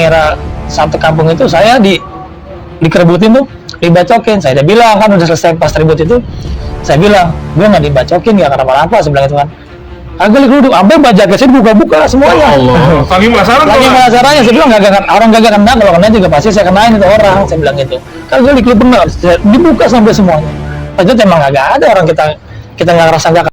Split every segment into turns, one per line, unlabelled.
daerah satu kampung itu saya dikerebutin tuh, dibacokin. Saya udah bilang kan udah selesai pas ribut itu, saya bilang gue nggak dibacokin nggak kenapa-napa, saya bilang itu kan. Agak duduk, sampai bajak saya dibuka-buka semuanya.
Allah, saking penasaran.
Saking penasarannya, saya bilang orang gak kena, kalau kena juga pasti saya kenain itu orang, saya bilang gitu. Kan gue klub benar, dibuka sampai semuanya. Padahal emang agak ada orang kita nggak ngerasa nggak.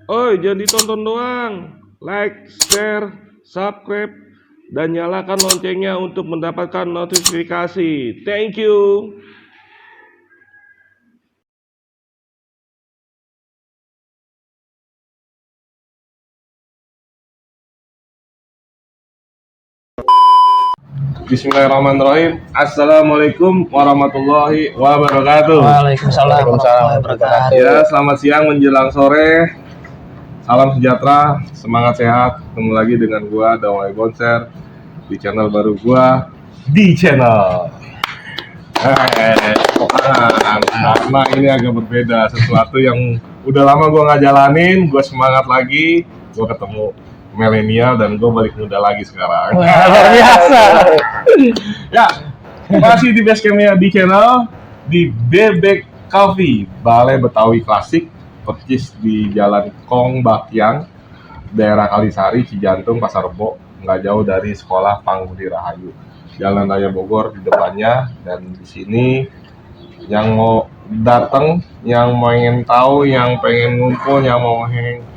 Oi, jangan ditonton doang. Like, share, subscribe, dan nyalakan loncengnya untuk mendapatkan notifikasi. Thank you. Bismillahirrahmanirrahim. Assalamualaikum warahmatullahi wabarakatuh.
Waalaikumsalam warahmatullahi wabarakatuh.
Ya, selamat siang menjelang sore. Salam sejahtera, semangat sehat. Ketemu lagi dengan gua Dawai Bonser di channel baru gua, di channel. Karena ini agak berbeda, sesuatu yang udah lama gua nggak jalanin. Gua semangat lagi. Gua ketemu milenial dan gue balik muda lagi sekarang.
Luar biasa.
Ya, masih di basecampnya di channel di Bebek Coffee, Balai Betawi Klasik, persis di Jalan Kong Bakyang, daerah Kalisari, Cijantung, Pasar Rebo, nggak jauh dari sekolah Pangbudi Rahayu, Jalan Raya Bogor di depannya. Dan di sini yang mau datang, yang pengen tahu, yang pengen ngumpul, yang mau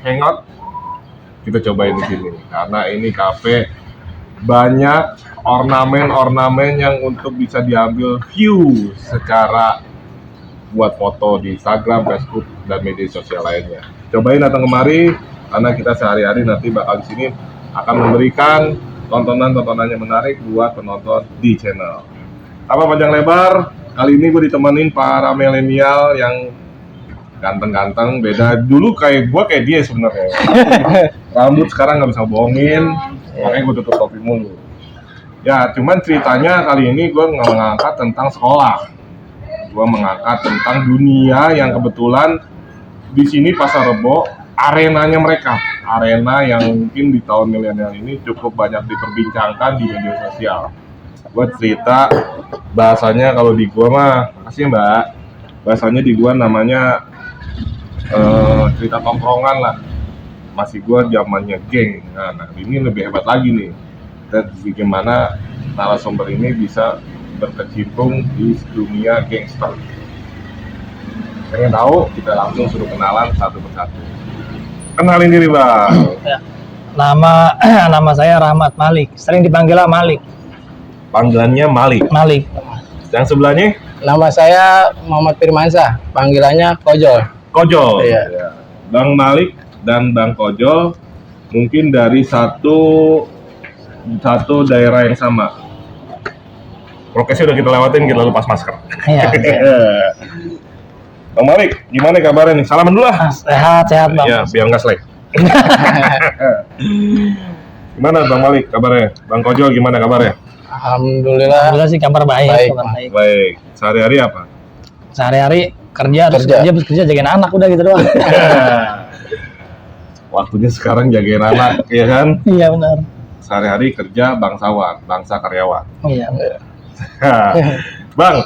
hangout, kita cobain di sini karena ini kafe banyak ornamen-ornamen yang untuk bisa diambil view secara buat foto di Instagram, Facebook, dan media sosial lainnya. Cobain datang kemari karena kita sehari-hari nanti bakal di sini akan memberikan tontonan-tontonan yang menarik buat penonton di channel. Apa panjang lebar, kali ini gue ditemenin para milenial yang ganteng-ganteng, beda dulu kayak gue kayak dia sebenarnya. Rambut sekarang nggak bisa bohongin, makanya gue tutup topi mulu. Ya, cuman ceritanya kali ini gue nggak mengangkat tentang sekolah, gue mengangkat tentang dunia yang kebetulan di sini Pasar Rebo, arenanya mereka, arena yang mungkin di tahun milenial ini cukup banyak diperbincangkan di media sosial. Gue cerita bahasanya kalau di gue mah, makasih Mbak, bahasanya di gue namanya cerita tongkrongan lah, masih gua zamannya geng. Nah ini lebih hebat lagi nih, dan bagaimana narasumber ini bisa berkecimpung di dunia gangster. Pengen tahu? Kita langsung suruh kenalan satu persatu. Kenalin diri Bang.
Ya. Nama saya Rahmat Malik, sering dipanggil Malik.
Panggilannya Malik.
Malik.
Yang sebelahnya?
Nama saya Muhammad Firmansyah, panggilannya Kojol.
Kojol.
Iya.
Bang Malik dan Bang Kojol mungkin dari satu daerah yang sama. Prokesnya udah kita lewatin, kita lepas masker.
Iya.
Bang Malik, gimana kabarnya nih? Salaman dulu lah.
Sehat Bang.
Ya, biar nggak selek. Gimana Bang Malik kabarnya? Bang Kojol gimana kabarnya?
Alhamdulillah
sih kabar baik.
Baik. Sehari-hari apa?
Sehari-hari kerja, terus kerja jagain anak udah gitu doang.
Waktunya sekarang jagain anak, ya kan?
Iya benar.
sehari-hari kerja bangsawan, bangsa karyawan.
Iya.
Bang,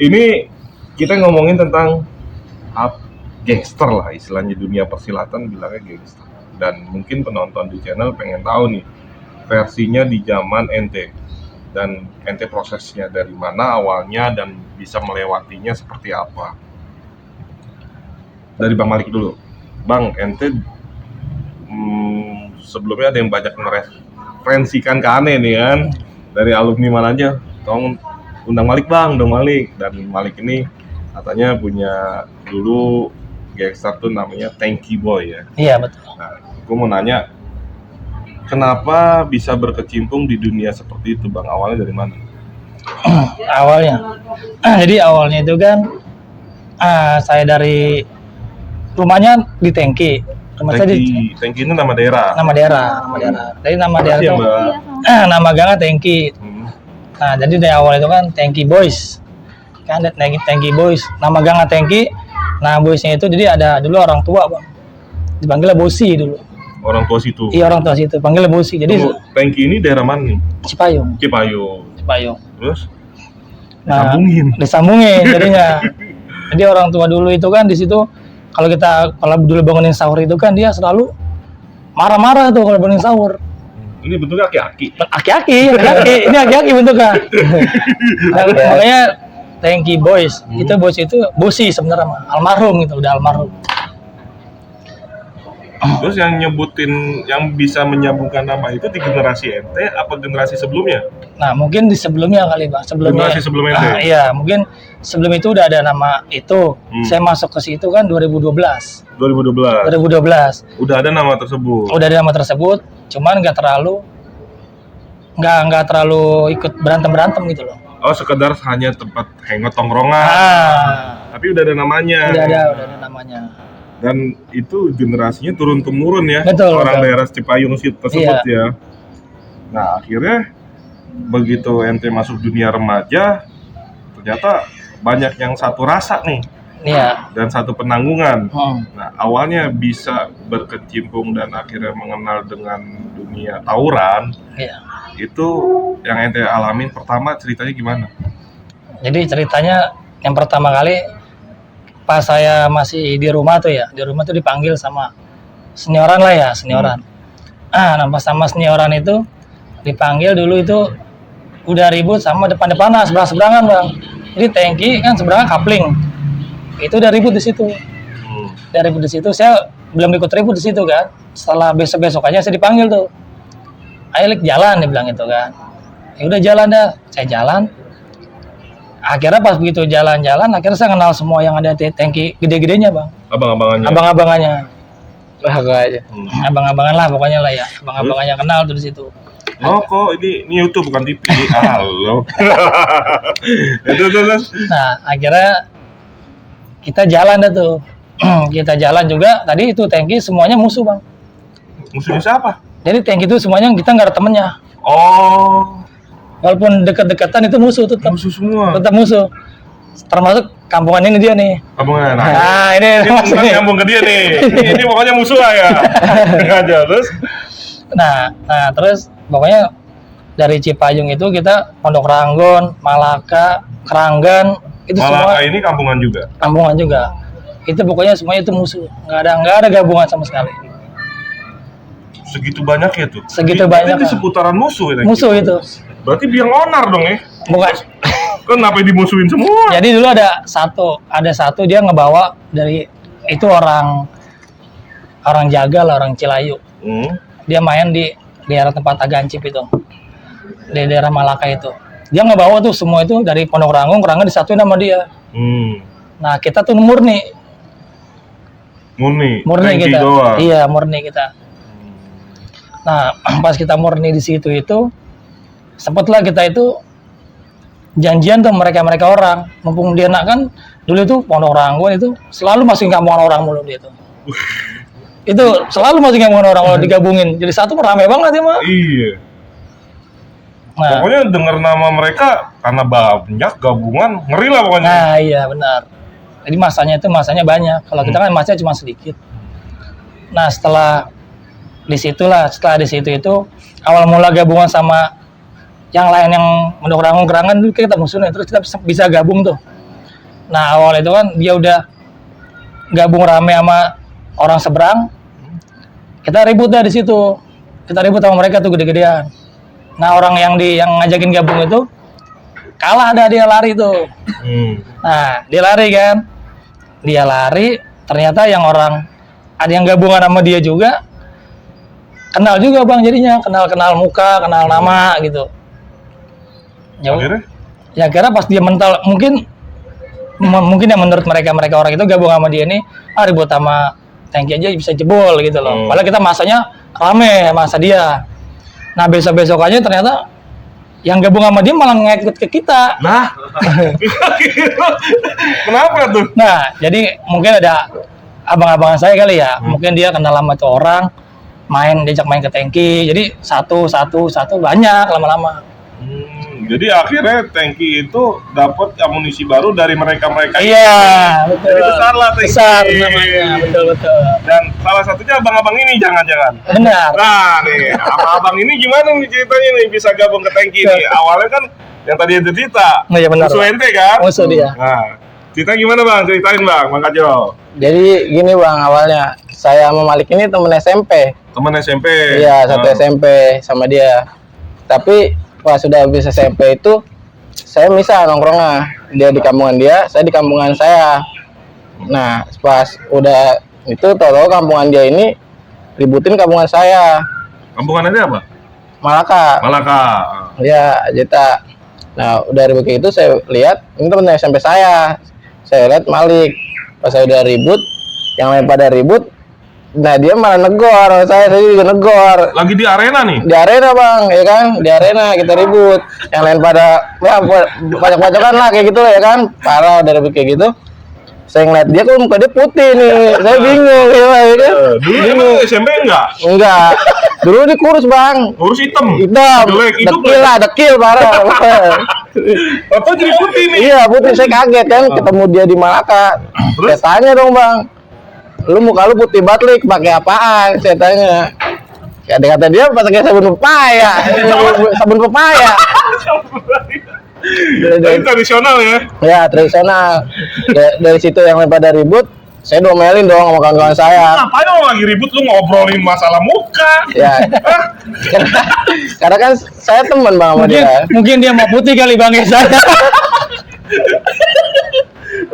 ini kita ngomongin tentang gangster lah istilahnya, dunia persilatan bilangnya gangster. Dan mungkin penonton di channel pengen tahu nih versinya di zaman ente, dan ente prosesnya dari mana awalnya dan bisa melewatinya seperti apa. Dari Bang Malik dulu. Bang, ente sebelumnya ada yang banyak mereferensikan ke aneh nih kan, dari alumni mana aja, tolong undang Malik bang, undang Malik. Dan Malik ini katanya punya dulu gangster tuh namanya Tanky Boy ya.
Iya betul.
Nah, gue mau nanya, kenapa bisa berkecimpung di dunia seperti itu bang? Awalnya dari mana?
Awalnya, jadi awalnya itu kan saya dari rumahnya di Tanky. Rumah saya di
Tanky itu nama daerah.
nama daerah. Jadi nama daerah
Makasih ya,
itu
Mbak.
nama gangnya Tanky. Nah, jadi dari awal itu kan Tanky Boys. Kan ada Tanky Boys. Nama gangnya Tanky. Nah, boysnya itu jadi ada dulu orang tua, Bang. Dipanggilnya Bosi dulu.
Orang tua situ.
Iya, orang tua situ panggilnya Bosi. Jadi
Tanky ini daerah mana nih?
Cipayung.
Cipayung.
Nah,
Terus? Sambungin.
disambungin jadinya. Jadi orang tua dulu itu kan di situ kalau dulu bangunin sahur itu kan dia selalu marah-marah tuh kalau bangunin sahur.
Ini bentuknya aki-aki.
Aki-aki. Ini aki-aki bentuknya. Nah, makanya Tanky Boys. Itu Boys itu Bosi sebenarnya mah. Almarhum gitu, udah almarhum.
Terus yang nyebutin, yang bisa menyambungkan nama itu di generasi ente apa generasi sebelumnya?
Nah, mungkin di sebelumnya kali, Bang. Sebelumnya.
Generasi sebelum ente?
Iya, mungkin sebelum itu udah ada nama itu. Saya masuk ke situ kan 2012.
2012. Udah ada nama tersebut.
Udah ada nama tersebut, cuman nggak terlalu ikut berantem gitu loh.
Oh, sekedar hanya tempat hangout tongkrongan. Tapi udah ada namanya.
Udah ada namanya.
Dan itu generasinya turun temurun ya.
Betul,
orang
betul.
daerah Cipayung tersebut ya. Nah, akhirnya begitu ente masuk dunia remaja, ternyata banyak yang satu rasa nih.
Iya.
Dan satu penanggungan. Nah, awalnya bisa berkecimpung dan akhirnya mengenal dengan dunia tawuran.
Iya.
Itu yang ente alamin pertama, ceritanya gimana?
Jadi ceritanya yang pertama kali pas saya masih di rumah tuh dipanggil sama senioran lah ya, senioran. Nah, pas sama senioran itu dipanggil dulu itu udah ribut sama depan-depanan, seberang-seberangan, Bang. Jadi Tanky kan seberangan kapling. Itu udah ribut di situ. Dari ribut di situ, saya belum ikut ribut di situ kan. Setelah besok aja saya dipanggil tuh. Ayo Lik, jalan, dia bilang gitu kan. Ya udah jalan dah, saya jalan. Akhirnya pas begitu jalan-jalan, akhirnya saya kenal semua yang ada di Tanky gede-gedenya, Bang.
Abang-abangannya.
Abang-abangannya.
Lah aja.
Abang-abangan lah pokoknya lah ya. Abang-abangannya kenal tuh di situ.
Oh, kok ini YouTube bukan TV. Halo. Terus.
Nah, akhirnya kita jalan dah tuh. Kita jalan juga, tadi itu Tanky semuanya musuh, Bang.
Musuhnya siapa?
Jadi Tanky itu semuanya kita nggak ada temennya.
Oh.
Walaupun deket-deketan itu musuh tetap.
Musuh semua.
Tetap musuh. Termasuk kampungan ini dia nih.
Kampungan.
Nah, ini
bukan nyambung ke dia nih. Ini pokoknya musuh lah ya. Aja terus.
Nah, terus pokoknya dari Cipayung itu kita Pondok Ranggon, Malaka, Keranggan, itu
Malaka
semua
ini kampungan juga.
kampungan juga. Itu pokoknya semuanya itu musuh. Nggak ada gabungan sama sekali.
Segitu banyak ya tuh.
Segitu banyak.
Itu di seputaran musuh ya.
Musuh itu.
Berarti biang onar dong ya.
Bukan.
Kenapa dimusuhin semua?
Jadi dulu ada satu dia ngebawa dari itu orang jaga lah, orang Cilayu. Dia main di daerah tempat Agancip itu, di daerah Malaka itu. Dia ngebawa tuh semua itu dari Pondok Ranggon, Keranggan disatuin sama dia. Nah, kita tuh murni
Tanky
kita.
doang.
Iya, murni kita. Nah, pas kita murni di situ itu, sempatlah kita itu janjian tuh mereka orang, mumpung dia nak kan dulu itu Pondok Ranggon itu selalu masukin kampungan orang mulu dia tuh. Itu selalu masukin kampungan orang kalau digabungin, jadi satu rame banget ya mah.
Iya. Nah, pokoknya dengar nama mereka karena banyak gabungan, ngeri lah pokoknya.
Nah, iya benar. Jadi masanya banyak. Kalau kita kan masanya cuma sedikit. Nah, setelah disitulah setelah di situ itu awal mula gabungan sama yang lain yang mendukung kerangan dulu kita musuhnya, terus kita bisa gabung tuh. Nah awal itu kan dia udah gabung rame sama orang seberang, kita ribut dah di situ, kita ribut sama mereka tuh gede-gedean. Nah orang yang ngajakin gabung itu kalah, dah dia lari tuh. Nah dia lari kan, ternyata yang orang ada yang gabungan sama dia juga kenal juga bang, jadinya kenal muka, kenal nama gitu. Ya kira pas dia mental mungkin ya menurut mereka orang itu gabung sama dia ini ribut sama Tangki aja bisa jebol gitu loh. Padahal kita masanya rame masa dia. Nah besok-besokannya ternyata yang gabung sama dia malah ngikut ke kita.
Nah, kenapa tuh?
Nah jadi mungkin ada abang-abangan saya kali ya, mungkin dia kenal sama tuh orang, diajak main ke Tangki, jadi satu banyak lama-lama.
Jadi akhirnya Tangki itu dapat amunisi baru dari mereka.
Iya, betul.
Jadi besar lah Tangki.
Besar namanya, betul.
Dan salah satunya abang-abang ini jangan-jangan.
Benar.
Nah nih, abang ini gimana nih ceritanya nih bisa gabung ke Tangki nih? Awalnya kan yang tadi ente cerita,
Iya benar.
musuh ente kan?
Musuh dia.
Nah, cerita gimana bang? Ceritain bang, Bang Kajo.
Jadi gini bang, awalnya saya sama Malik ini temen SMP.
Teman SMP.
Iya, satu SMP sama dia. Tapi pas sudah habis SMP itu saya misah nongkrongnya. Dia di kampungan dia, saya di kampungan saya. Nah, pas udah itu tahu-tahu kampungan dia ini ributin kampungan saya.
Kampungan aja apa?
Malaka. Ya, Jeta. Nah, udah ribut kayak gitu saya lihat ini temen SMP saya. Saya lihat Malik. Pas saya udah ribut, yang lain pada ribut. Nah dia malah negor, saya juga negor.
Lagi di arena nih?
Di arena bang, ya kan? Di arena kita ribut. Yang lain pada, ya bacok-bacokan lah kayak gitu ya kan? Parah udah ribut kayak gitu. Saya ngeliat dia kok muka dia putih nih, saya bingung ya kan?
Dulu emang SMP enggak?
Enggak, dulu dia kurus bang.
Kurus hitam?
Dekil parah.
Atau jadi putih nih?
Iya putih, saya kaget kan ketemu dia di Malaka. Saya tanya dong bang, lu muka lu putih banget, pakai apaan? Saya tanya. Kata dia pakai sabun pepaya. Sabun pepaya.
Tapi tradisional ya?
Ya tradisional. Dari situ yang pada ribut, saya domelin dong sama kawan-kawan saya.
Ngapain lo lagi ribut, lu ngobrolin masalah muka?
Ya. Karena kan saya teman bang sama dia.
Mungkin dia mau putih kali bang ya saya.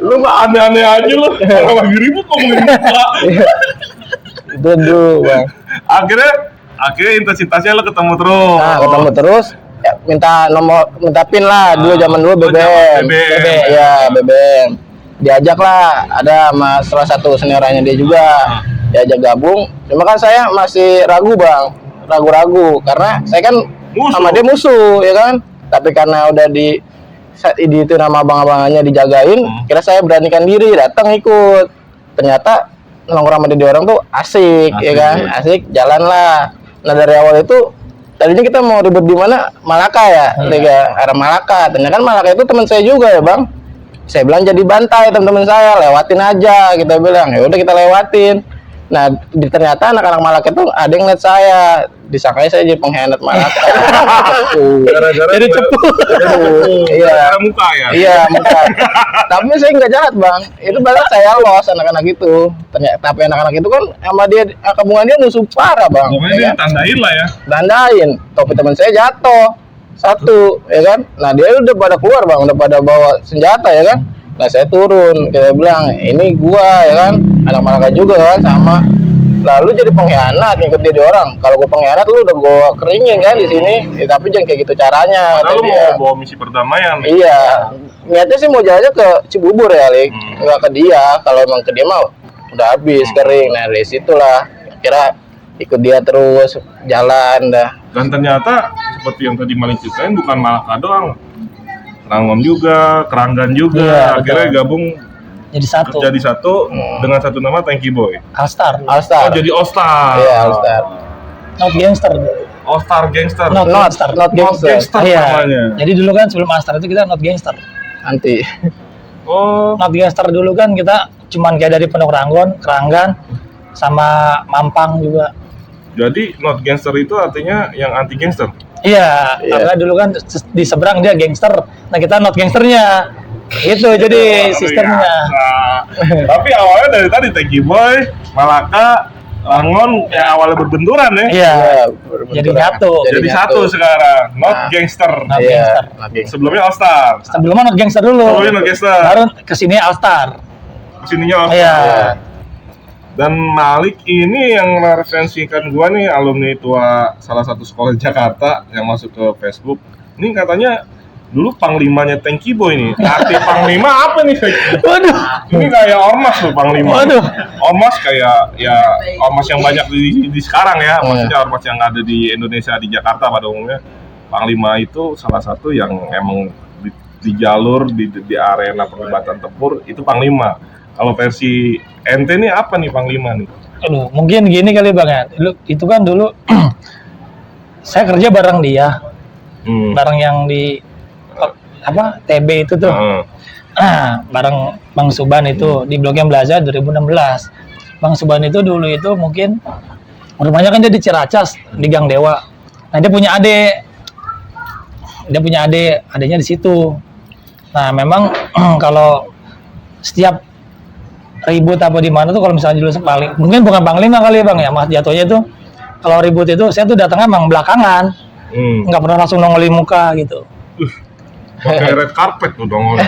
Lu mah aneh-aneh aja lu. Kalau lagi ribut ngomongin muka.
Itu dulu bang.
Akhirnya intensitasnya lo ketemu terus.
Nah ketemu terus. Ya, minta pin lah dulu zaman dulu BBM. Ya BBM. Diajak lah, ada sama salah satu seniorannya dia juga. Diajak gabung. Cuma kan saya masih ragu bang, ragu-ragu karena saya kan sama dia musuh ya kan. Tapi karena udah di itu nama abang-abangannya dijagain, kira saya beranikan diri datang ikut. Ternyata nongkrong sama dia orang tuh asik ya kan, asik jalan lah. Nah dari awal itu tadinya kita mau ribut di mana? Malaka ya, arah Malaka. Ternyata kan Malaka itu teman saya juga ya bang. Saya bilang jadi bantai teman-teman saya, lewatin aja kita bilang. Ya udah kita lewatin. Nah ternyata anak-anak Malaka itu ada yang lihat saya, disangkanya saya jadi pengkhianat Malaka.
Gara-gara
Jadi cepu.
Iya.
Muka ya?
Iya muka. Tapi saya nggak jahat bang. Itu bahkan saya los anak-anak itu. Ternyata tapi anak-anak itu kan sama dia kampungan dia musuh parah bang.
Pokoknya dia tandain lah ya.
Tandain. Topi teman saya jatuh satu ya kan. Nah dia udah pada keluar bang, udah pada bawa senjata ya kan. Nah saya turun, kita bilang ini gua ya kan, anak Malaka juga kan sama. Lalu jadi pengkhianat ngikut dia di orang. Kalau gua pengkhianat lu udah gua keringin kan di sini. Ya, tapi jangan kayak gitu caranya.
Padahal lu mau bawa misi perdamaian.
Iya, niatnya sih mau jalannya ke Cibubur ya, Lik. Nggak ke dia. Kalau emang ke dia mah udah habis kering. Nah dari situlah kira ikut dia terus jalan dah.
Dan ternyata seperti yang tadi Malik ceritain bukan Malaka doang. Rangom juga, Keranggan juga,
Iya,
akhirnya
betul.
gabung
Jadi satu.
dengan satu nama Tangki Boy.
All-Star.
Oh jadi All Star.
Iya, All Star.
Not Gangster.
All Star Gangster.
Not Gangster.
Not gangster.
Iya.
namanya.
Jadi dulu kan sebelum All-Star itu kita Not Gangster.
Nanti.
Oh,
Not Gangster dulu kan kita cuman kayak dari Pondok Ranggon, Keranggan, sama Mampang juga.
Jadi not gangster itu artinya yang anti gangster.
Iya,
Iya.
karena dulu kan di seberang dia gangster. Nah, kita not gangsternya. Itu jadi
Luar
sistemnya.
biasa. Tapi awalnya dari tadi Teki Boy, Malaka, Langon yang awalnya berbenturan ya.
Iya.
berbenturan.
Jadi nyatu.
Jadi satu sekarang, not
Nah.
gangster.
Not
Iya,
gangster.
not gangster.
Sebelumnya All Star.
Sebelumnya not gangster dulu.
Sebelumnya not gangster.
Baru kesini All Star.
Sininya All Star.
Iya.
Dan Malik ini yang mereferensikan gua nih, alumni tua salah satu sekolah di Jakarta yang masuk ke Facebook. Ini katanya dulu panglimanya Thanky Boy nih. Arti panglima apa nih?
Waduh.
Ini kayak ormas loh panglima.
Waduh.
Ormas kayak ya ormas yang banyak di sekarang ya. Maksudnya ormas yang ada di Indonesia, di Jakarta pada umumnya. Panglima itu salah satu yang emang di jalur di arena perdebatan tempur itu panglima. Kalau versi ente nih apa nih panglima nih?
Aduh, mungkin gini kali Bang ya. Itu kan dulu saya kerja bareng dia. Bareng yang di apa? TB itu tuh. Bareng Bang Suban itu di Blok M Plaza 2016. Bang Suban itu dulu itu mungkin rumahnya kan dia di Ciracas di Gang Dewa. Nah, dia punya adik. Adiknya di situ. Nah, memang kalau setiap ribut apa di mana tuh kalau misalnya dulu paling mungkin bukan panglima kali ya Bang ya, mas jatuhnya tuh kalau ribut itu saya tuh datangnya emang belakangan, nggak pernah langsung nongoli muka gitu.
Pakai red carpet tuh dong.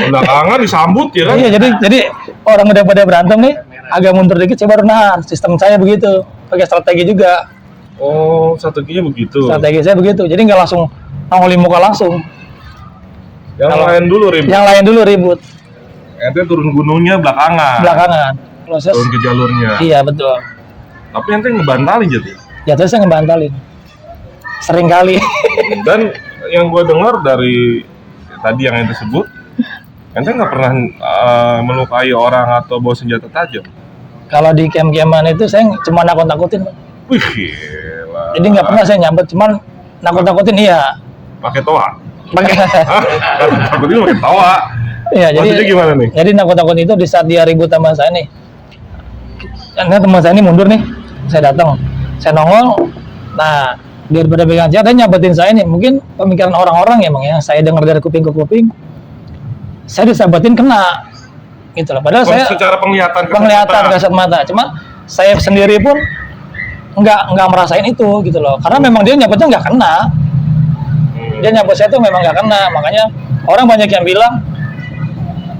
Belakangan disambut ya kan?
Iya, jadi orang udah pada berantem nih agak mundur dikit saya baru nahan. Sistem saya begitu, pakai strategi juga.
Oh, strateginya begitu.
Strategi saya begitu, jadi nggak langsung nongoli muka langsung.
Yang
Kalau-
lain dulu ribut.
Yang lain dulu ribut
Ente turun gunungnya belakangan.
Proses.
Turun ke jalurnya.
Iya betul.
Tapi ente ngebantalin jadi.
Jatuhnya saya ngebantalin. Sering kali.
Dan yang gue dengar dari tadi yang ente sebut, ente nggak pernah melukai orang atau bawa senjata tajam.
Kalau di camp-campan itu saya cuma nakut-nakutin.
Wih, gila.
Jadi nggak pernah saya nyambet, cuman nakut-nakutin iya.
Pakai toa.
Pakai.
Hah? Takutin pakai toa.
Iya,
Maksudnya
jadi
gimana nih?
jadi nakut-nakutin itu di saat dia ribut sama saya nih. Karena teman saya ini mundur nih. Saya datang. Saya nongol. Nah, daripada pegang senjata dia nyabetin saya nih. Mungkin pemikiran orang-orang ya, Bang ya. Saya dengar dari kuping ke kuping. Saya disabetin kena. Gitu loh. Padahal saya
Secara penglihatan
kasat mata. Cuma saya sendiri pun nggak merasain itu gitu loh. Karena memang dia nyabetnya nggak kena. Dia nyabet saya tuh memang nggak kena. Makanya orang banyak yang bilang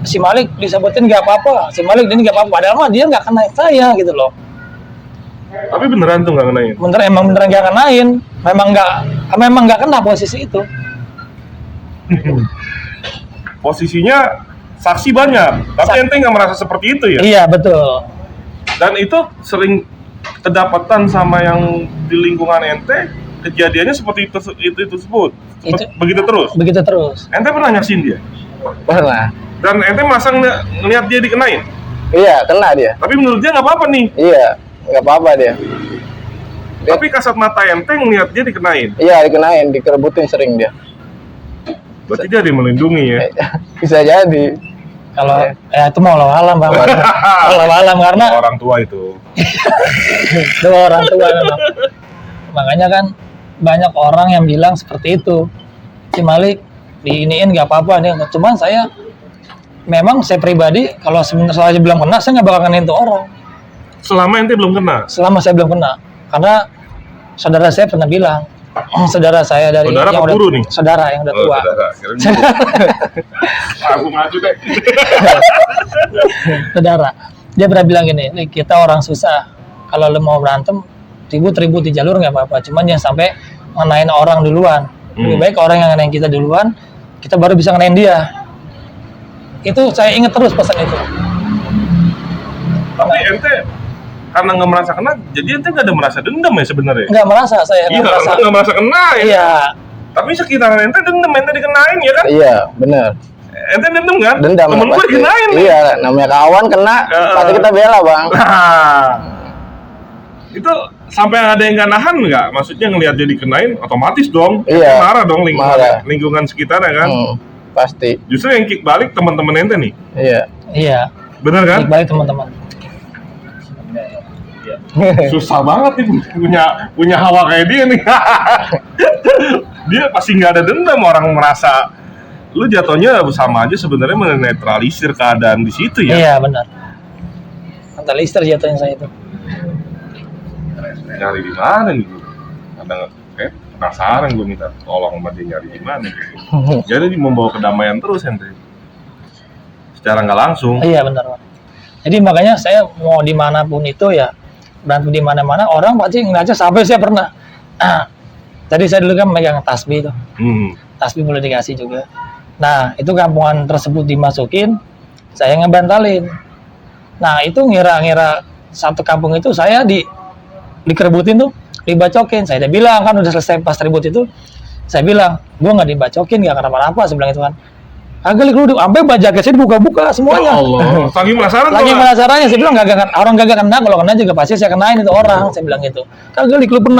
si Malik disabetin nggak apa-apa, si Malik ini nggak apa-apa. Padahal mah dia nggak kena saya gitu loh.
Tapi beneran tuh nggak kenain.
Beneran nggak kenain. Memang nggak kena posisi itu.
Posisinya saksi banyak, tapi ente nggak merasa seperti itu ya?
Iya betul.
Dan itu sering kedapatan sama yang di lingkungan ente, kejadiannya seperti itu tersebut. Begitu terus.
Begitu terus.
Ente pernah nyaksin dia?
Pernah.
Dan ente masa ngeliat dia dikenain?
Iya, kena dia.
Tapi menurut dia nggak apa-apa nih.
Iya, nggak apa-apa dia.
Tapi kasat mata ente ngeliat dia dikenain.
Iya, dikenain, dikerebutin sering dia.
Berarti dia dilindungi ya.
Bisa jadi.
Kalau ya itu mau alam Bang. Alam karena
Orang tua itu.
dua orang tua memang. Makanya kan banyak orang yang bilang seperti itu. Si Malik diiniin nggak apa-apa nih. Cuman memang saya pribadi kalau sebenarnya belum kena saya nggak bakal kenain tuh orang.
Selama ente belum kena.
Selama saya belum kena. Karena saudara saya pernah bilang, saudara saya dari
Saudara
yang
apa guru nih?
Saudara yang udah tua.
Saudara. Aku maju deh.
Saudara. Dia pernah bilang gini, "Nih, kita orang susah. Kalau lu mau berantem, ribut di jalur nggak apa-apa. Cuman jangan sampai ngenain orang duluan. Lebih baik orang yang ngenain kita duluan, kita baru bisa ngenain dia." Itu saya ingat terus pesan itu.
Tapi ente karena nggak merasa kena, jadi ente nggak ada merasa dendam ya sebenarnya?
Nggak merasa saya,
Iya,
nggak merasa.
nggak merasa kena ya.
Iya,
Tapi sekitaran ente dendam, ente dikenain ya kan?
Iya, bener.
Ente dendam kan?
Dendam
Temen gue
pasti.
dikenain nih.
Iya, namanya kawan kena, pasti kita bela, Bang.
Nah, itu sampai ada yang nggak nahan nggak? Maksudnya ngelihat dia dikenain, otomatis dong.
Iya.
Marah dong
Marah.
lingkungan sekitarnya kan?
Pasti.
Justru yang kick balik teman-teman ente nih.
Iya.
iya.
Bener kan?
Baik teman-teman.
Susah banget nih punya hawa kayak dia nih. Dia pasti nggak ada dendam, orang merasa lu jatuhnya sama aja sebenarnya menetralisir keadaan di situ ya.
Iya benar. Mentalister jatuhnya saya itu.
Nyari di mana nih? Kadang penasaran gue minta tolong sama dia nyari di mana gitu. Jadi membawa kedamaian terus ente. Secara nggak langsung.
Iya benar Pak. Jadi makanya saya mau dimanapun itu ya, berantem di mana-mana orang pasti ngaca. Sampai saya pernah tadi saya dulu kan megang tasbih itu. Tasbih boleh dikasih juga. Nah itu kampungan tersebut dimasukin, saya ngebantalin. Nah itu ngira-ngira satu kampung itu saya dikerebutin tuh, dibacokin. Saya udah bilang kan udah selesai pas ribut itu, saya bilang gua nggak dibacokin, nggak kenapa-napa. Saya bilang itu kan kagak dikeruduk, sampai baju jaket saya dibuka-buka semuanya.
Ya Allah, lagi penasaran.
Lagi penasarannya, saya bilang orang gak kena, kalau kena juga pasti saya kenain itu orang. Saya bilang gitu. Kagak dikeruduk,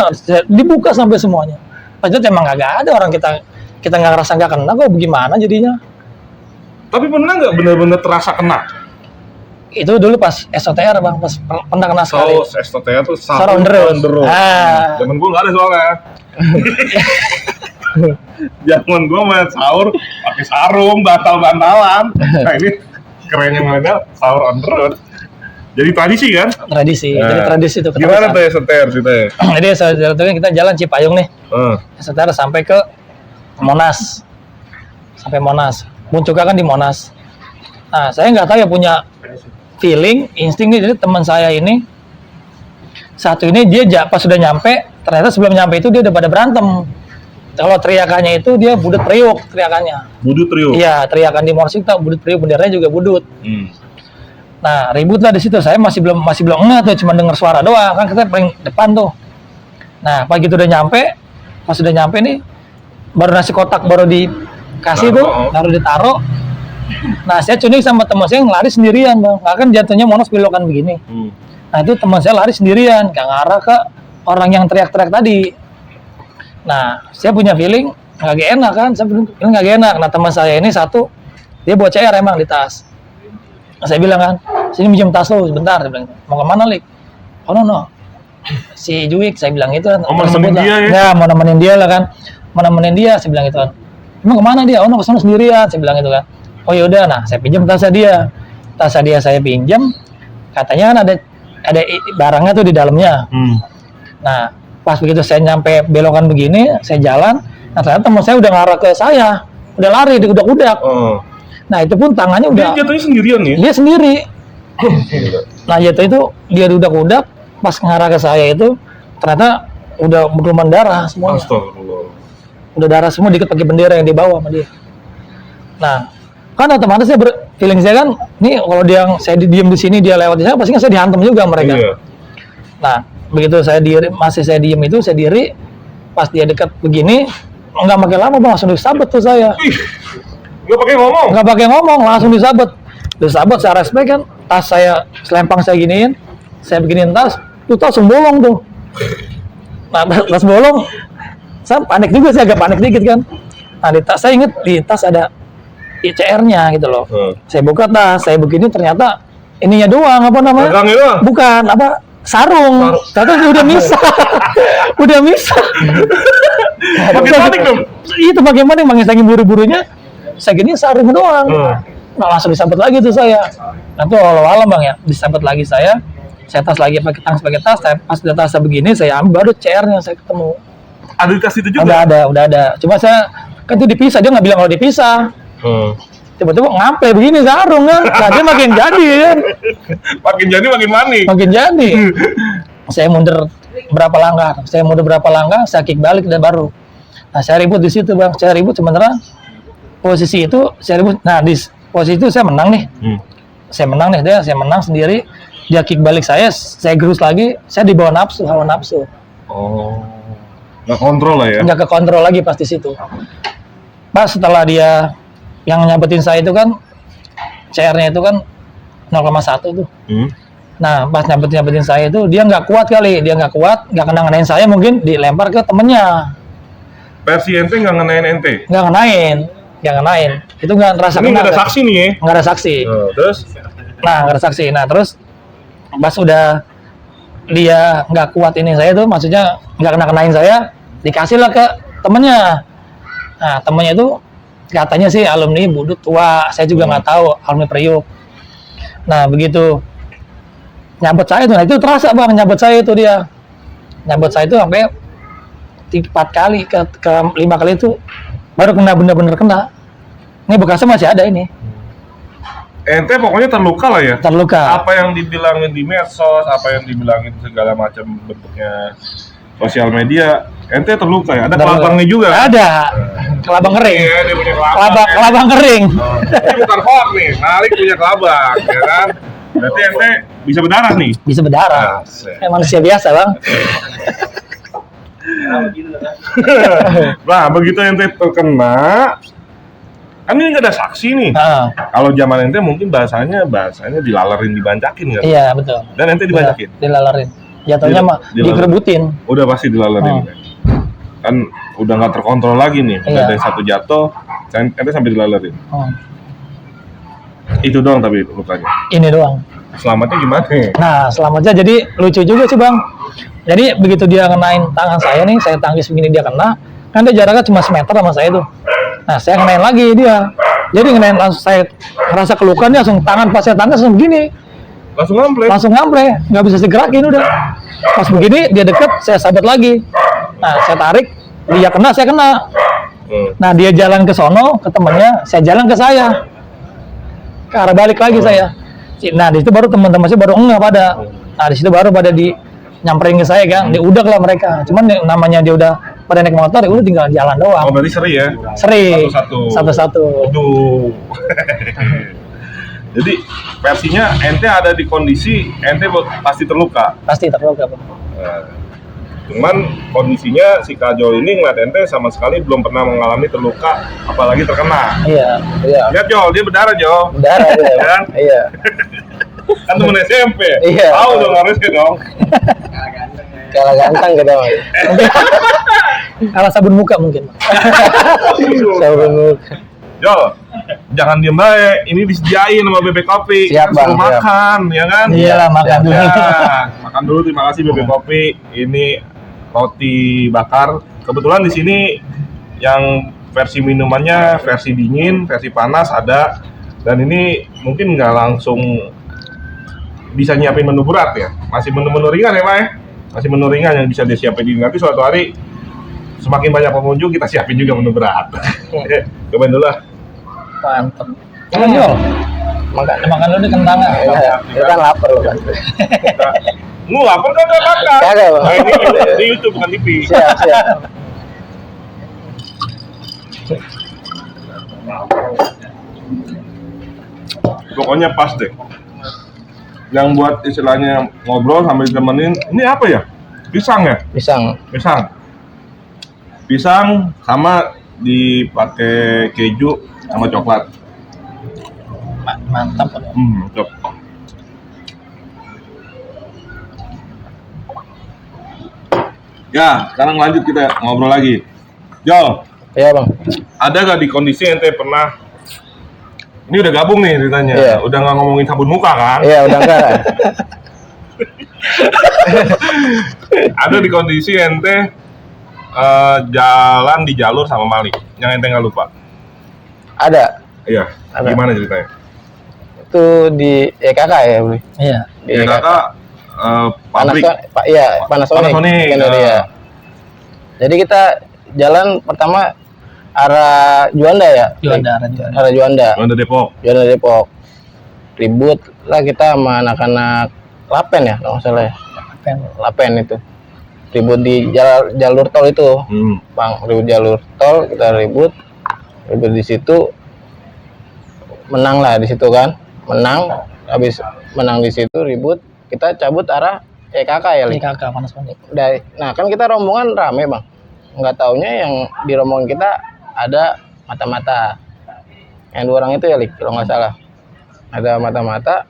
dibuka sampai semuanya. Padahal emang kagak ada orang kita nggak ngerasa nggak kena kok, bagaimana jadinya?
Tapi pernah nggak benar-benar terasa kena?
Itu dulu pas SOTR bang, pas pernah kena sekali.
SOTR tuh
Sahur on the road.
Zaman gue nggak ada soalnya. Zaman gue main sahur pakai sarung, bantal-bantalan. Nah ini kerennya mana sahur on the road. Jadi tradisi kan?
Tradisi. Jadi tradisi itu.
Gimana tuh SOTR ceritanya?
Jadi SOTR itu kan kita jalan Cipayung nih. SOTR sampai ke Monas. Sampai Monas. Muncuka kan di Monas. Nah saya nggak tahu ya, punya feeling, insting nih. Jadi teman saya ini satu ini dia pas sudah nyampe, ternyata sebelum nyampe itu dia udah pada berantem. Kalau teriakannya itu dia budut priuk teriakannya. Budut priuk? Iya, teriakan di Morsik tak budut priuk, benderanya juga budut. Nah, ribut lah di situ. Saya masih belum enggak tuh, cuma dengar suara doang. Kan kita paling depan tuh. Nah, pas gitu udah nyampe, pas udah nyampe nih, baru nasi kotak baru dikasih tuh, baru ditaruh. Nah, saya curiga sama teman saya yang lari sendirian, bang. Nah, kan jatuhnya Monas belokan begini. Nah, itu teman saya lari sendirian, nggak ngarah ke orang yang teriak-teriak tadi. Nah, saya punya feeling nggak enak kan, saya feeling nggak enak. Nah, teman saya ini satu, dia bawa CR emang di tas. Nah, saya bilang kan, sini minjem tas lo sebentar. Saya bilang, mau kemana Lik? Oh no, si Juwik, saya bilang itu kan.
Mau nemenin dia ya?
Ya, mau nemenin dia lah kan, mau nemenin dia, saya bilang itu kan. Emang kemana dia? Oh no, kesana sendirian, saya bilang itu kan. Oh yaudah, nah saya pinjam tasnya dia saya pinjam. Katanya kan ada barangnya tuh di dalamnya. Nah, pas begitu saya nyampe belokan begini, saya jalan, nah ternyata teman saya udah ngarah ke saya, udah lari, udah. Nah itu pun tangannya udah.
Dia jatuhnya sendirian nih?
Dia sendiri. Nah jatuh itu dia udah pas ngarah ke saya itu, ternyata udah berlumuran darah semuanya.
Astagfirullah.
Udah darah semua, dikit pakai bendera yang dibawa sama dia. Nah, kan otomatis saya feeling saya kan, nih kalau saya diem di sini, dia lewat di sana, pasti kan saya dihantam juga mereka. Iya. Nah, begitu saya diem itu, saya diri, pas dia dekat begini, nggak pakai lama bang, langsung disabet tuh saya.
Nggak pakai ngomong, langsung disabet, saya respect kan, tas saya selempang saya giniin, saya beginiin tas, tuh tas langsung bolong tuh. Nah, tas bolong, saya panik juga, saya agak panik dikit kan. Nah, di tas saya inget, di tas ada ICR-nya gitu loh. Saya buka tas, saya begini, ternyata ininya doang, apa namanya? Bukan, sarung. Ternyata udah misah. Udah misah. Makin panik dong.
Itu bagaimana yang saking buru-burunya, saya gini sarung doang. Nah, langsung disabet lagi tuh saya. Nah, tuh awal-awal bang ya, disabet lagi saya tas lagi pakai tas, pas udah tasnya begini, saya ambil baru CR-nya saya ketemu.
Ada di tas itu juga?
Udah ada. Cuma saya, kan itu dipisah, dia nggak bilang kalau dipisah. Tiba-tiba ngampe begini sarung kan, nah dia makin jadi kan.
Makin jadi.
Saya mundur berapa langkah, saya kick balik dan baru. Nah saya ribut di situ bang, sementara posisi itu saya ribut. Nah di posisi itu saya menang nih, saya menang sendiri. Dia kick balik saya gerus lagi, saya dibawa hawa nafsu.
Oh, nggak kontrol lah ya?
Nggak kekontrol lagi pas di situ. Pas setelah dia yang nyabetin saya itu kan CR-nya itu kan 0,1 tuh. Nah pas nyabetin saya itu dia nggak kuat, nggak kena-ngenain saya, mungkin dilempar ke temennya.
Versi ente nggak ngenain ente?
Nggak ngenain. Itu nggak ngerasa kena.
Ini nggak ada saksi nih ya?
Nggak ada saksi.
Terus?
Nah nggak ada saksi. Nah terus pas udah dia nggak kuat ini saya tuh, maksudnya nggak kenain saya, dikasih lah ke temennya. Nah temennya itu katanya sih alumni Budut tua, saya juga nggak tahu alumni Priuk. Nah begitu nyabet saya tuh, nah itu terasa bang, nyabet saya itu dia, nyabet saya itu sampai 4 kali ke 5 kali itu baru kena, bener-bener kena. Ini bekasnya masih ada ini.
Ente pokoknya terluka lah ya.
Terluka.
Apa yang dibilangin di medsos, apa yang dibilangin segala macam bentuknya sosial media, ente terluka ya. Ada kelabangnya juga.
Ada. Kelabang kering.
Iya, dia punya kelabang.
Kelabang kering.
Oh, ini bukan hoax nih, Malik punya kelabang, ya kan? Berarti ente bisa berdarah nih.
Bisa berdarah.
Asik.
Manusia biasa bang.
Nah, begitu ente terkena, kan ini nggak ada saksi nih.
Ah,
Kalau zaman ente mungkin bahasanya dilalerin, dibancakin kan?
iya betul.
Dan ente dibancakin?
Dilalerin. Jatuhnya mah dikerebutin.
Udah pasti dilalerin.
Oh.
Kan udah nggak terkontrol lagi nih. Udah
Iya.
ada satu jatuh, ente sampai dilalerin.
Oh,
Itu doang tapi lukanya.
ini doang.
Selamatnya gimana?
Nah selamatnya jadi lucu juga sih bang. Jadi begitu dia ngenain tangan saya nih, saya tangkis begini dia kena, kan dia jaraknya cuma semeter sama saya tuh. Nah saya ngenain lagi dia. Jadi ngenain langsung, saya ngerasa kelukan dia langsung tangan, pas saya tangkis langsung begini. Langsung ngample, nggak bisa digerakin udah. Pas begini dia deket, saya sabet lagi. Nah saya tarik, dia kena, saya kena. Nah dia jalan ke sono, ke temennya, saya jalan ke saya. Ke arah balik lagi saya. Nah di situ baru teman-teman saya baru enggak pada. Nah di situ baru pada nyamperin ke saya kan, diudak lah mereka. Cuman namanya dia udah pada naik motor, ya udah tinggal jalan doang.
Oh berarti seri ya?
Seri.
Aduh.
Satu-satu.
Jadi versinya ente ada di kondisi ente pasti terluka.
Pasti terluka bang.
Cuman kondisinya si Kajol ini ngeliat ente sama sekali belum pernah mengalami terluka, apalagi terkena.
Iya.
Lihat Jol, dia berdarah Jol.
Berdarah dia.
Kan?
Iya.
Kan temen SMP.
Iya.
Tahu dong harusnya dong.
Kalah ganteng kita mah.
Kalah sabun muka mungkin.
Sabun muka.
Jol, jangan diem baik. Ini disediain sama Bebek Kopi.
Siap,
Kita suruh
Bang, siap.
makan, ya kan?
Iyalah makan dulu.
Ya, makan dulu. Terima kasih Bebek Kopi. Ini roti bakar. Kebetulan di sini yang versi minumannya versi dingin, versi panas ada. Dan ini mungkin nggak langsung bisa nyiapin menu berat ya. Masih menu-menu ringan ya Pak ya. Masih menu ringan yang bisa disiapin di nanti suatu hari. Semakin banyak pengunjung kita siapin juga menu berat. Cobain dulu lah.
Mantep. Makan Jol. Makan dulu di kentangan.
Iya, kita kan lapar loh kan.
Lu lapar kan gak makan?
Kagak, Bang.
Nah, ini di YouTube bukan TV.
Siap, siap.
Pokoknya pas deh. Yang buat istilahnya ngobrol sambil ditemenin, ini apa ya? Pisang ya?
Pisang.
Pisang sama dipakai keju sama coklat.
Mantap.
Cok. Ya, sekarang lanjut kita ngobrol lagi. Jol,
Iya bang.
ada gak di kondisi ente pernah? Ini udah gabung nih ceritanya.
Iya.
Udah nggak ngomongin sabun muka kan?
Iya udah enggak.
Ada di kondisi ente jalan di jalur sama Malik, yang ente nggak lupa.
Ada.
Iya.
Ada.
Gimana ceritanya?
Itu di EKK ya beli.
Iya.
Di
Ya kakak pabrik.
Iya Panasonic.
Panasonic,
Kan
ya.
iya. Jadi kita jalan pertama arah Juanda ya.
Juanda.
Arah Juanda.
Juanda Depok.
Juanda Depok. Ribut lah kita sama anak-anak Lapen ya kalau nggak salah ya. Lapen itu. Ribut di jalur tol itu. Bang, ribut jalur tol, kita ribut di situ, menang lah di situ kan, habis menang di situ ribut, kita cabut arah EKK ya, Li.
EKK Panasonic.
Nah kan kita rombongan rame bang, nggak taunya yang di rombongan kita ada mata-mata, yang 2 orang itu ya, Li, kalau nggak salah, ada mata-mata,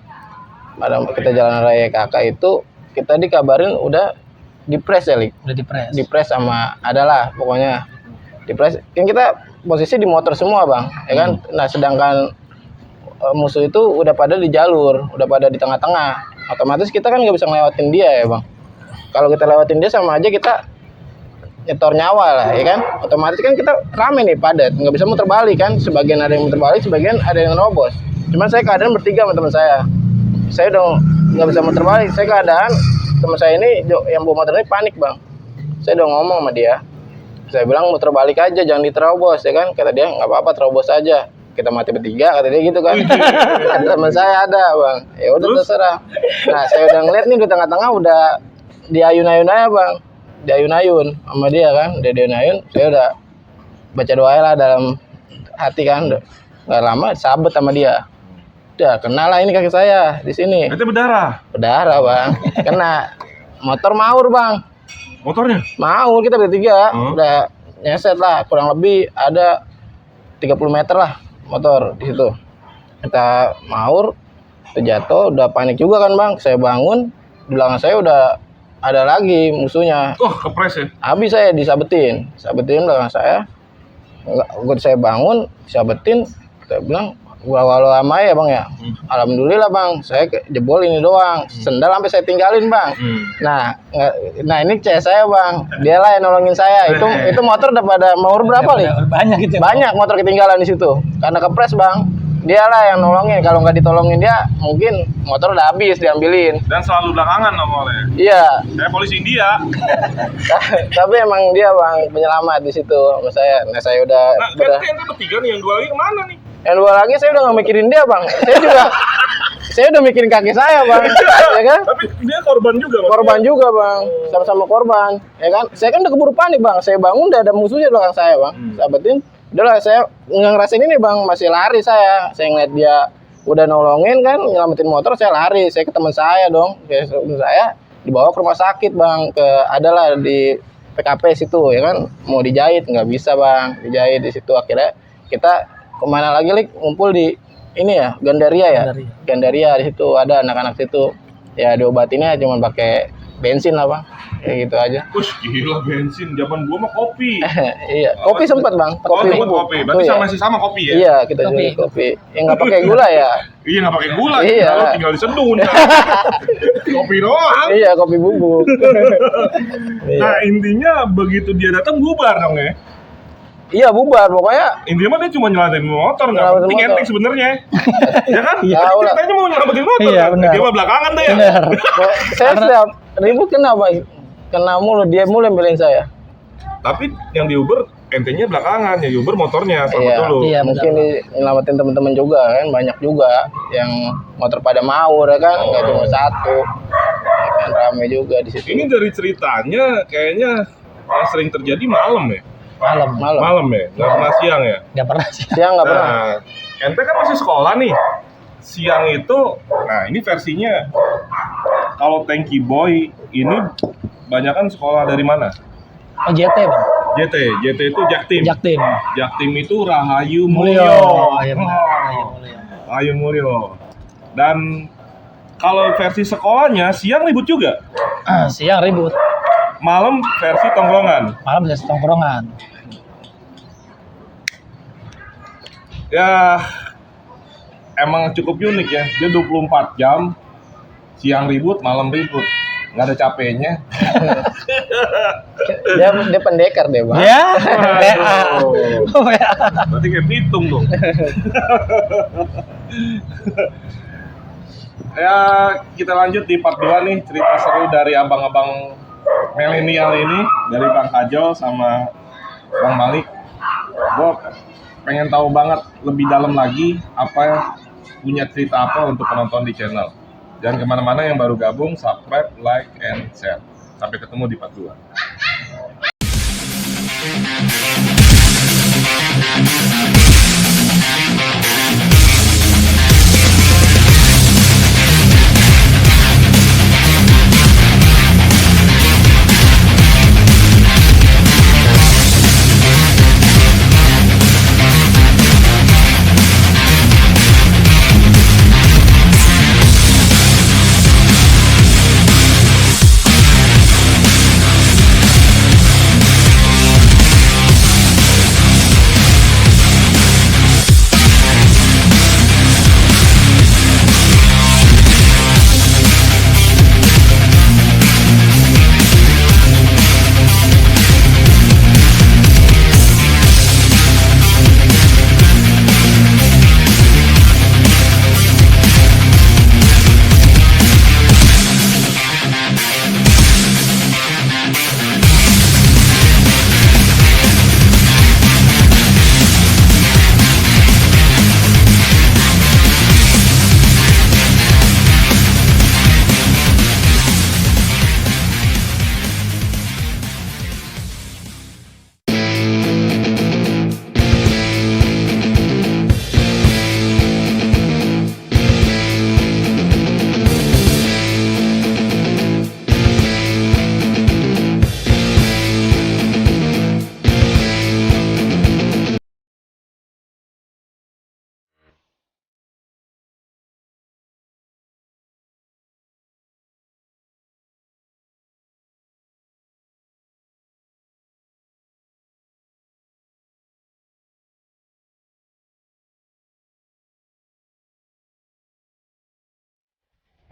pada kita jalan raya EKK itu kita dikabarin udah dipres ya, Li.
Udah dipres.
Dipres sama adalah pokoknya dipres, kan kita posisi di motor semua bang, ya kan. Nah sedangkan musuh itu udah pada di jalur, udah pada di tengah-tengah, otomatis kita kan nggak bisa ngelewatin dia ya bang. Kalau kita lewatin dia sama aja kita nyetor nyawa lah, ya kan? Otomatis kan kita rame nih, padat, nggak bisa muter balik kan? Sebagian ada yang muter balik, sebagian ada yang nerobos. Cuman saya keadaan bertiga sama teman saya udah nggak bisa muter balik. Saya keadaan teman saya ini yang bawa motor ini panik bang. Saya udah ngomong sama dia, saya bilang muter balik aja, jangan diterobos, ya kan? Kata dia nggak apa-apa, terobos aja. Kita mati bertiga, kata dia gitu kan. Teman saya ada bang, ya udah terserah. Nah saya udah ngeliat nih di tengah-tengah udah diayun-ayun aja bang, diayun-ayun sama dia kan, dia diayun-ayun. Saya udah baca doa lah dalam hati kan, nggak lama sabet sama dia. Udah kena lah ini kaki saya di sini.
Itu berdarah
Berdarah bang, kena motor maur bang.
motornya.
Maur kita bertiga, udah nyeset lah, kurang lebih ada 30 meter lah motor di situ. Kita maur, itu jatuh, udah panik juga kan bang. Saya bangun, di belakang saya udah ada lagi musuhnya.
Kepres ya.
Habis saya disabetin belakang saya. Enggak, saya bangun, disabetin. Saya bilang, walau lama ya bang ya. Alhamdulillah bang, saya jebol ini doang. Sendal sampai saya tinggalin bang. Nah ini cewek saya bang, dia lah yang nolongin saya. Itu motor udah pada maur berapa nih?
Banyak gitu.
Banyak motor ketinggalan di situ. Karena kepres bang, dia lah yang nolongin. Kalau nggak ditolongin dia, mungkin motor udah habis diambilin.
Dan selalu belakangan nomornya.
Iya.
Saya polisi India.
Tapi emang dia bang penyelamat di situ sama saya. Nah saya udah.
Nah, ente bertiga nih, yang dua lagi kemana nih?
Yang dua lagi saya udah nggak mikirin dia bang. Saya udah mikirin kaki saya bang, ya kan?
Tapi dia korban juga.
Korban juga bang, sama-sama korban, ya kan? Saya kan udah keburu panik bang. Saya bangun udah ada musuhnya di belakang saya bang. Sahabatin, udahlah saya nggak ngerasain ini bang, masih lari saya. Saya ngeliat dia udah nolongin kan, nyelamatin motor, saya lari. Saya ke teman saya dong, teman saya dibawa ke rumah sakit bang, adalah di PKP situ, ya kan? Mau dijahit nggak bisa bang, dijahit di situ. Akhirnya kita kemana lagi ngumpul di ini ya, Gandaria di situ ada anak-anak situ. Ya diobatinnya cuma pakai bensin lah bang, kayak gitu aja.
Gila bensin, zaman gua mah kopi.
Iya, kopi sempat bang.
Kopi. Berarti sama kopi ya?
Iya, kita juga kopi. Yang nggak pakai gula ya?
Iya nggak pakai gula.
Iya.
Kalau tinggal diseduh. Kopi doang.
Iya, kopi bubuk.
Nah intinya begitu dia datang bubar dong ya?
Iya bubar pokoknya.
Intinya mah dia cuma nyelamatin motor, nggak penting enteng sebenarnya. Ya kan?
Iya,
Ceritanya mau nyelamatin motor.
Iya,
kan?
benar.
Dia mah belakangan deh ya.
Benar.
Saya setiap ribut kena mulu, dia mulu yang belain saya.
Tapi yang di Uber entenya belakangan, yang di Uber motornya sama dulu.
Iya, mungkin nyelamatin teman-teman juga kan, banyak juga yang motor pada maur ya kan, nggak cuma satu. Ya kan rame juga di situ.
Ini dari ceritanya kayaknya yang sering terjadi malam ya. Malam ya, nggak pernah siang ya.
Nggak pernah sih.
Siang nggak pernah.
Nah, ente kan masih sekolah nih. Siang itu, nah ini versinya. Kalau Tanky Boy ini banyakan sekolah dari mana?
Oh JT bang.
JT itu Jaktim. Jaktim itu Rahayu Mulyo.
Iya benar.
Rahayu Mulyo. Dan kalau versi sekolahnya siang ribut juga.
Siang ribut.
Malam versi tongkrongan.
Malam bisa tongkrongan.
Ya emang cukup unik ya. Dia 24 jam. Siang ribut, malam ribut. Nggak ada capeknya.
Dia pendekar deh bang.
Ya.
Berarti kayak pitung dong. Ya kita lanjut di part 2 nih. Cerita seru dari abang-abang milenial ini, dari Bang Kajol sama Bang Malik. Gue pengen tahu banget lebih dalam lagi apa punya cerita apa untuk penonton di channel. Jangan kemana-mana, yang baru gabung, subscribe, like, and share. Sampai ketemu di part 2.